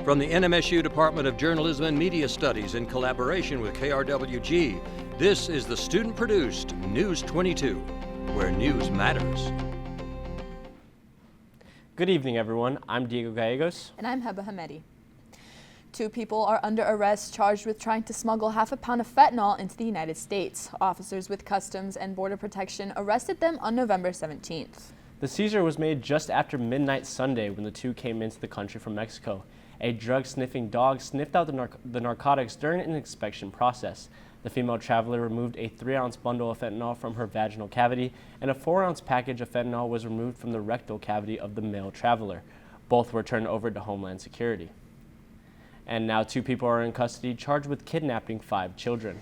From the NMSU Department of Journalism and Media Studies in collaboration with KRWG, this is the student-produced News 22, where news matters. Good evening, everyone. I'm Diego Gallegos. And I'm Heba Hamedi. 2 people are under arrest charged with trying to smuggle half a pound of fentanyl into the United States. Officers with Customs and Border Protection arrested them on November 17th. The seizure was made just after midnight Sunday when the 2 came into the country from Mexico. A drug-sniffing dog sniffed out the narcotics during an inspection process. The female traveler removed a 3-ounce bundle of fentanyl from her vaginal cavity, and a 4-ounce package of fentanyl was removed from the rectal cavity of the male traveler. Both were turned over to Homeland Security. And now 2 people are in custody charged with kidnapping 5 children.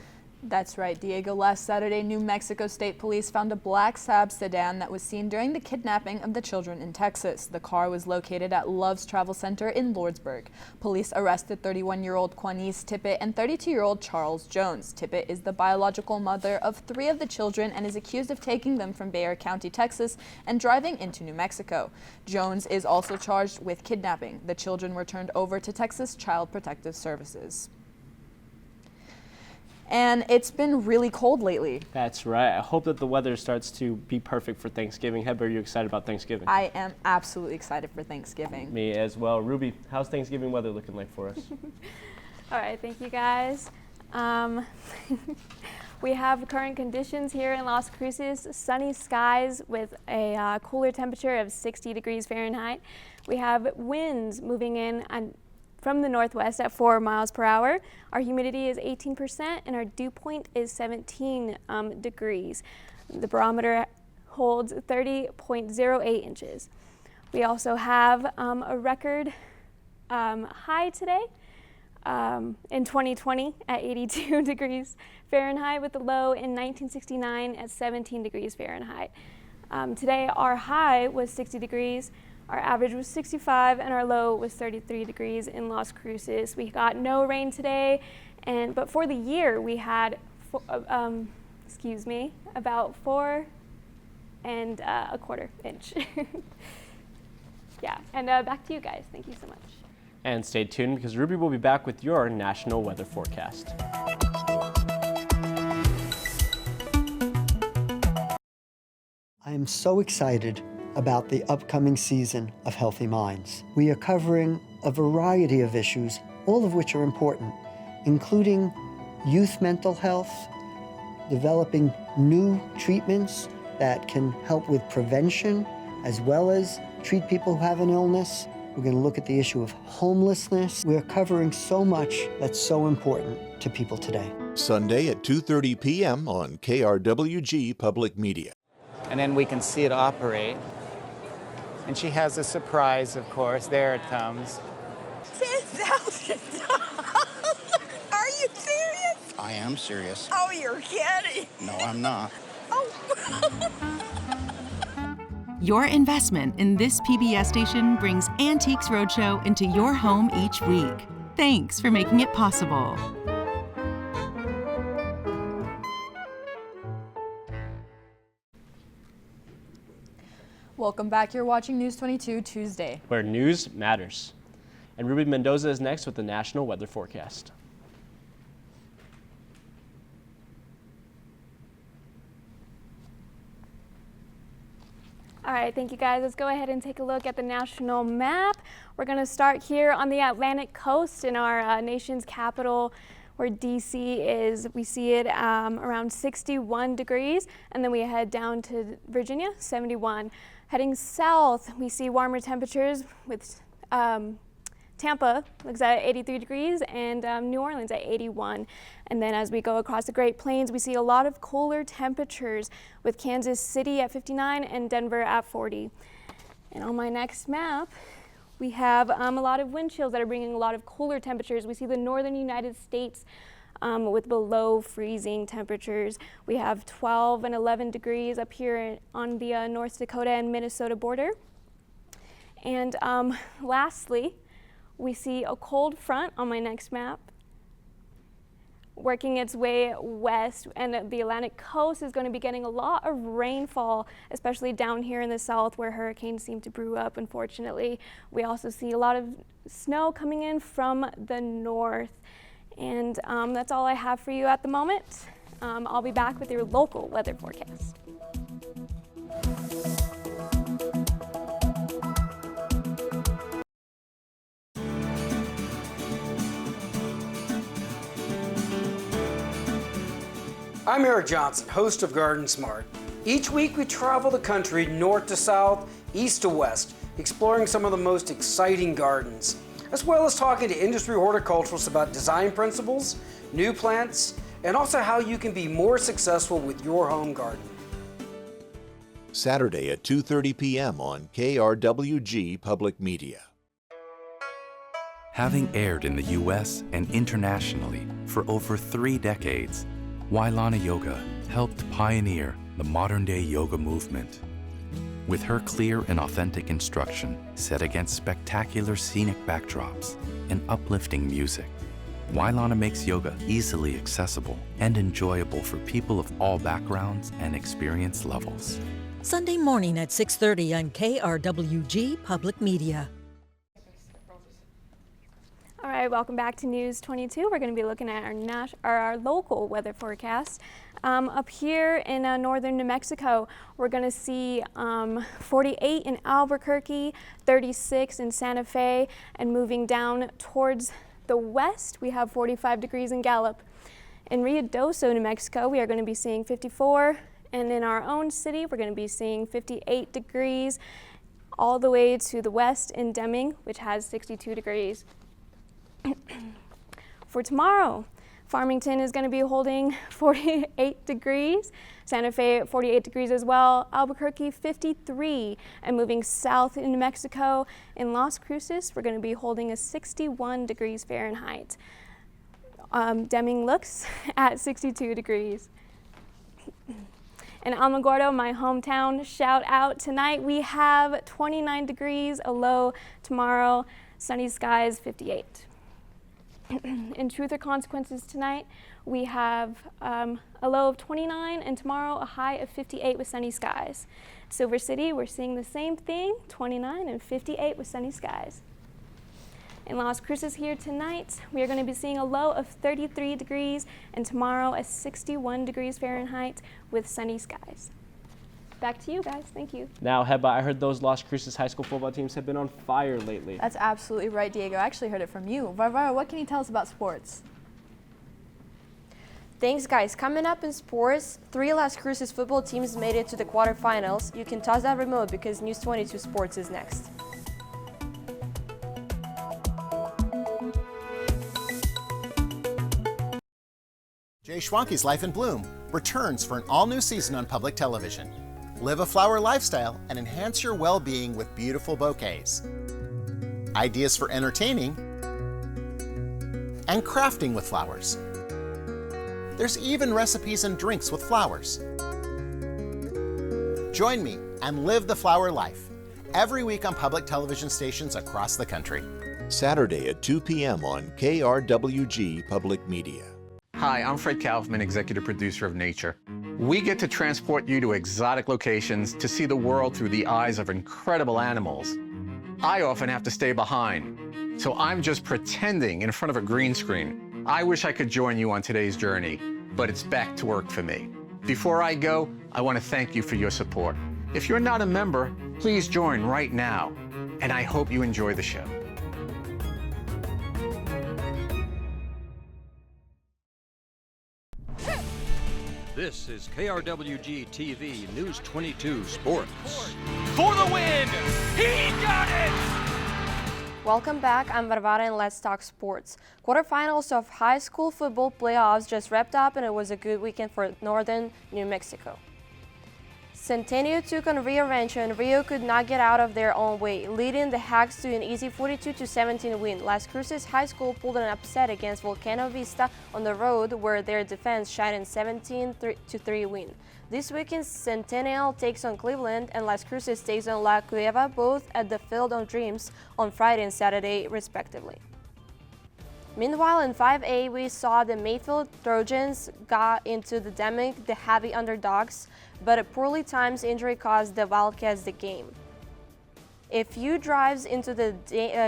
That's right, Diego. Last Saturday, New Mexico State Police found a black Saab sedan that was seen during the kidnapping of the children in Texas. The car was located at Love's Travel Center in Lordsburg. Police arrested 31-year-old Quanice Tippett and 32-year-old Charles Jones. Tippett is the biological mother of 3 of the children and is accused of taking them from Bexar County, Texas, and driving into New Mexico. Jones is also charged with kidnapping. The children were turned over to Texas Child Protective Services. And it's been really cold lately. That's right. I hope that the weather starts to be perfect for Thanksgiving. Heba, are you excited about Thanksgiving? I am absolutely excited for Thanksgiving. Me as well. Ruby, how's Thanksgiving weather looking like for us? All right, thank you guys. We have current conditions here in Las Cruces, sunny skies with a cooler temperature of 60 degrees Fahrenheit. We have winds moving in from the northwest at 4 miles per hour. Our humidity is 18% and our dew point is 17 degrees. The barometer holds 30.08 inches. We also have a record high today in 2020 at 82 degrees Fahrenheit with the low in 1969 at 17 degrees Fahrenheit. Today our high was 60 degrees. Our average was 65 and our low was 33 degrees in Las Cruces. We got no rain today, but for the year we had, about 4 1/4 inch. Yeah, and back to you guys. Thank you so much. And stay tuned because Ruby will be back with your national weather forecast. I am so excited about the upcoming season of Healthy Minds. We are covering a variety of issues, all of which are important, including youth mental health, developing new treatments that can help with prevention, as well as treat people who have an illness. We're going to look at the issue of homelessness. We're covering so much that's so important to people today. Sunday at 2:30 p.m. on KRWG-Public Media. And then we can see it operate. And she has a surprise, of course. There it comes. $10,000. Are you serious? I am serious. Oh, you're kidding. No, I'm not. Oh. Your investment in this PBS station brings Antiques Roadshow into your home each week. Thanks for making it possible. Welcome back. You're watching News 22 Tuesday, where news matters. And Ruby Mendoza is next with the national weather forecast. All right, thank you guys. Let's go ahead and take a look at the national map. We're going to start here on the Atlantic coast in our nation's capital, where DC is. We see it around 61 degrees, and then we head down to Virginia, 71. Heading south, we see warmer temperatures with Tampa looks at 83 degrees and New Orleans at 81. And then as we go across the Great Plains, we see a lot of cooler temperatures with Kansas City at 59 and Denver at 40. And on my next map, we have a lot of wind chills that are bringing a lot of cooler temperatures. We see the northern United States with below freezing temperatures. We have 12 and 11 degrees up here on the North Dakota and Minnesota border. And lastly, we see a cold front on my next map working its way west, and the Atlantic coast is going to be getting a lot of rainfall, especially down here in the south where hurricanes seem to brew up, unfortunately. We also see a lot of snow coming in from the north. And that's all I have for you at the moment. I'll be back with your local weather forecast. I'm Eric Johnson, host of Garden Smart. Each week we travel the country north to south, east to west, exploring some of the most exciting gardens, as well as talking to industry horticulturalists about design principles, new plants, and also how you can be more successful with your home garden. Saturday at 2:30 p.m. on KRWG-Public Media. Having aired in the U.S. and internationally for over 3 decades, Wailana Yoga helped pioneer the modern-day yoga movement. With her clear and authentic instruction set against spectacular scenic backdrops and uplifting music, Wailana makes yoga easily accessible and enjoyable for people of all backgrounds and experience levels. Sunday morning at 6:30 on KRWG Public Media. All right, welcome back to News 22. We're going to be looking at our local weather forecast. Up here in northern New Mexico, we're going to see 48 in Albuquerque, 36 in Santa Fe, and moving down towards the west, we have 45 degrees in Gallup. In Ruidoso, New Mexico, we are going to be seeing 54, and in our own city, we're going to be seeing 58 degrees, all the way to the west in Deming, which has 62 degrees. For tomorrow, Farmington is going to be holding 48 degrees, Santa Fe 48 degrees as well, Albuquerque 53, and moving south in New Mexico, in Las Cruces, we're going to be holding a 61 degrees Fahrenheit. Deming looks at 62 degrees. In Alamogordo, my hometown, shout out tonight, we have 29 degrees, a low tomorrow, sunny skies 58. In Truth or Consequences tonight, we have a low of 29 and tomorrow a high of 58 with sunny skies. Silver City, we're seeing the same thing, 29 and 58 with sunny skies. In Las Cruces here tonight, we are going to be seeing a low of 33 degrees and tomorrow a 61 degrees Fahrenheit with sunny skies. Back to you guys, thank you. Now, Heba, I heard those Las Cruces high school football teams have been on fire lately. That's absolutely right, Diego. I actually heard it from you. Varvara, what can you tell us about sports? Thanks, guys. Coming up in sports, 3 Las Cruces football teams made it to the quarterfinals. You can toss that remote because News 22 Sports is next. Jay Schwanke's Life in Bloom returns for an all-new season on public television. Live a flower lifestyle and enhance your well-being with beautiful bouquets. Ideas for entertaining and crafting with flowers. There's even recipes and drinks with flowers. Join me and live the flower life every week on public television stations across the country. Saturday at 2 p.m. on KRWG Public Media. Hi, I'm Fred Kaufman, executive producer of Nature. We get to transport you to exotic locations to see the world through the eyes of incredible animals. I often have to stay behind, so I'm just pretending in front of a green screen. I wish I could join you on today's journey, but it's back to work for me. Before I go, I want to thank you for your support. If you're not a member, please join right now, and I hope you enjoy the show. This is KRWG-TV News 22 Sports. For the win! He got it! Welcome back, I'm Varvara and let's talk sports. Quarterfinals of high school football playoffs just wrapped up and it was a good weekend for northern New Mexico. Centennial took on Rio Rancho and Rio could not get out of their own way, leading the Hawks to an easy 42-17 win. Las Cruces High School pulled an upset against Volcano Vista on the road where their defense shined in 17-3 win. This weekend, Centennial takes on Cleveland and Las Cruces takes on La Cueva, both at the Field of Dreams on Friday and Saturday, respectively. Meanwhile, in 5A, we saw the Mayfield Trojans got into the demic, the heavy underdogs, but a poorly timed injury caused the Wildcats the game. A few drives into the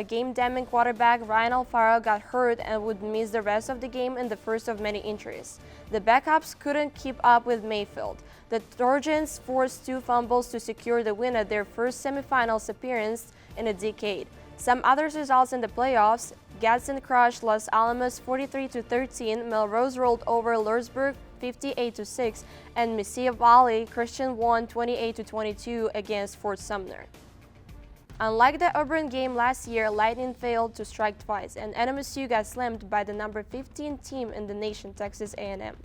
game, Deming quarterback Ryan Alfaro got hurt and would miss the rest of the game in the first of many injuries. The backups couldn't keep up with Mayfield. The Trojans forced 2 fumbles to secure the win at their first semifinals appearance in a decade. Some other results in the playoffs: Gadsden crushed Los Alamos 43-13, Melrose rolled over Lordsburg 58-6, and Mesilla Valley Christian won 28-22 against Fort Sumner. Unlike the Auburn game last year, Lightning failed to strike twice, and NMSU got slammed by the number 15 team in the nation, Texas A&M.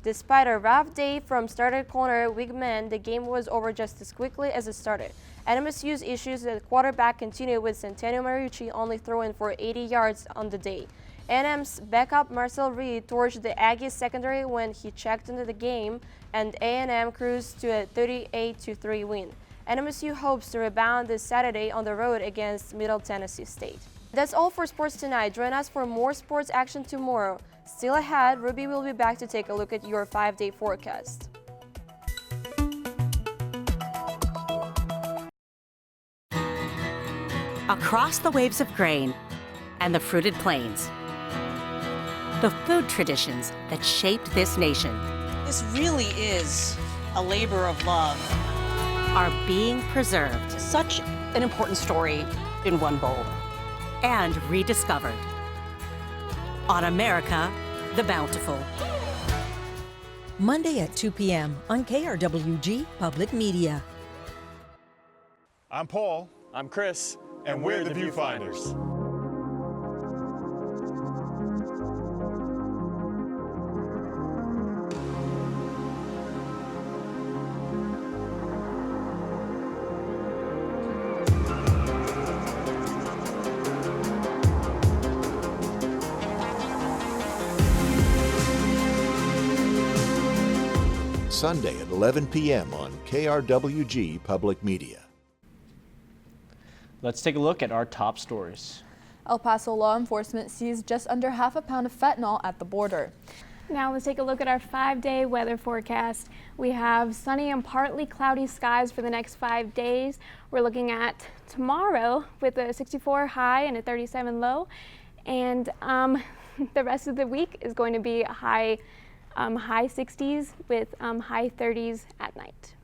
Despite a rough day from starter corner Wigman, the game was over just as quickly as it started. NMSU's issues at quarterback continued, with Centennial Mariucci only throwing for 80 yards on the day. A&M's backup Marcel Reed torched the Aggies secondary when he checked into the game, and A&M cruised to a 38-3 win. NMSU hopes to rebound this Saturday on the road against Middle Tennessee State. That's all for sports tonight. Join us for more sports action tomorrow. Still ahead, Ruby will be back to take a look at your 5-day forecast. Across the waves of grain and the fruited plains, the food traditions that shaped this nation. This really is a labor of love. Are being preserved. Such an important story in one bowl. And rediscovered. On America, the Bountiful. Monday at 2 p.m. on KRWG Public Media. I'm Paul. I'm Chris. And we're the Viewfinders. Sunday at 11 p.m. on KRWG Public Media. Let's take a look at our top stories. El Paso law enforcement seized just under half a pound of fentanyl at the border. Now let's take a look at our 5-day weather forecast. We have sunny and partly cloudy skies for the next 5 days. We're looking at tomorrow with a 64 high and a 37 low. And the rest of the week is going to be a high 60s with high 30s at night.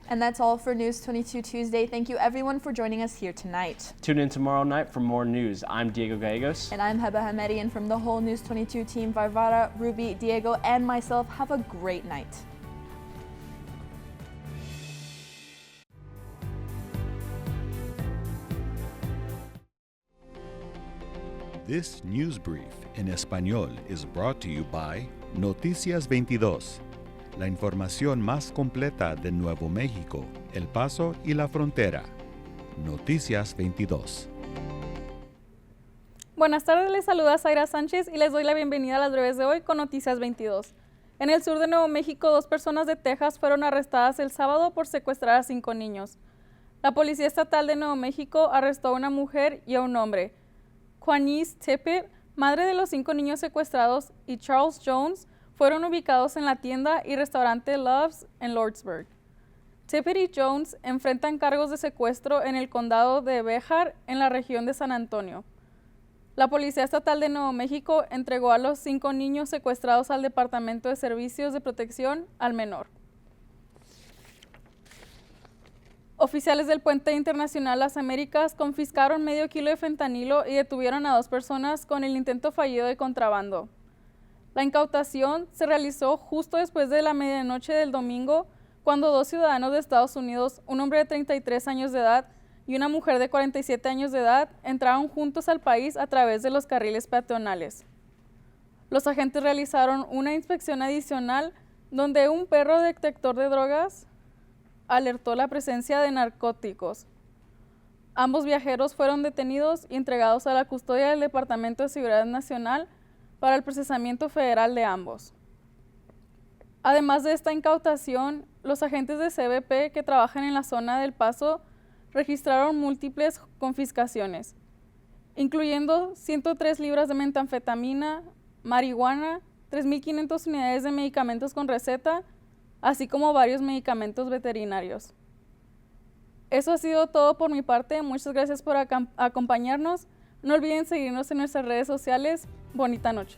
And that's all for News 22 Tuesday. Thank you everyone for joining us here tonight. Tune in tomorrow night for more news. I'm Diego Gallegos. And I'm Heba Hamedi, and from the whole News 22 team, Varvara, Ruby, Diego, and myself, have a great night. This news brief en español is brought to you by Noticias 22, la información más completa de Nuevo México, El Paso y la frontera. Noticias 22. Buenas tardes, les saluda Zaira Sánchez y les doy la bienvenida a las breves de hoy con Noticias 22. En el sur de Nuevo México, 2 personas de Texas fueron arrestadas el sábado por secuestrar a 5 niños. La Policía Estatal de Nuevo México arrestó a una mujer y a un hombre. Juanice Tippett, madre de los 5 niños secuestrados, y Charles Jones fueron ubicados en la tienda y restaurante Love's en Lordsburg. Tippett y Jones enfrentan cargos de secuestro en el condado de Béjar, en la región de San Antonio. La Policía Estatal de Nuevo México entregó a los 5 niños secuestrados al Departamento de Servicios de Protección al Menor. Oficiales del Puente Internacional Las Américas confiscaron medio kilo de fentanilo y detuvieron a 2 personas con el intento fallido de contrabando. La incautación se realizó justo después de la medianoche del domingo, cuando 2 ciudadanos de Estados Unidos, un hombre de 33 años de edad y una mujer de 47 años de edad, entraron juntos al país a través de los carriles peatonales. Los agentes realizaron una inspección adicional donde un perro detector de drogas alertó la presencia de narcóticos. Ambos viajeros fueron detenidos y entregados a la custodia del Departamento de Seguridad Nacional para el procesamiento federal de ambos. Además de esta incautación, los agentes de CBP que trabajan en la zona del Paso registraron múltiples confiscaciones. incluyendo 103 libras de metanfetamina, marihuana, 3.500 unidades de medicamentos con receta, así como varios medicamentos veterinarios. Eso ha sido todo por mi parte. Muchas gracias por acompañarnos. No olviden seguirnos en nuestras redes sociales. Bonita noche.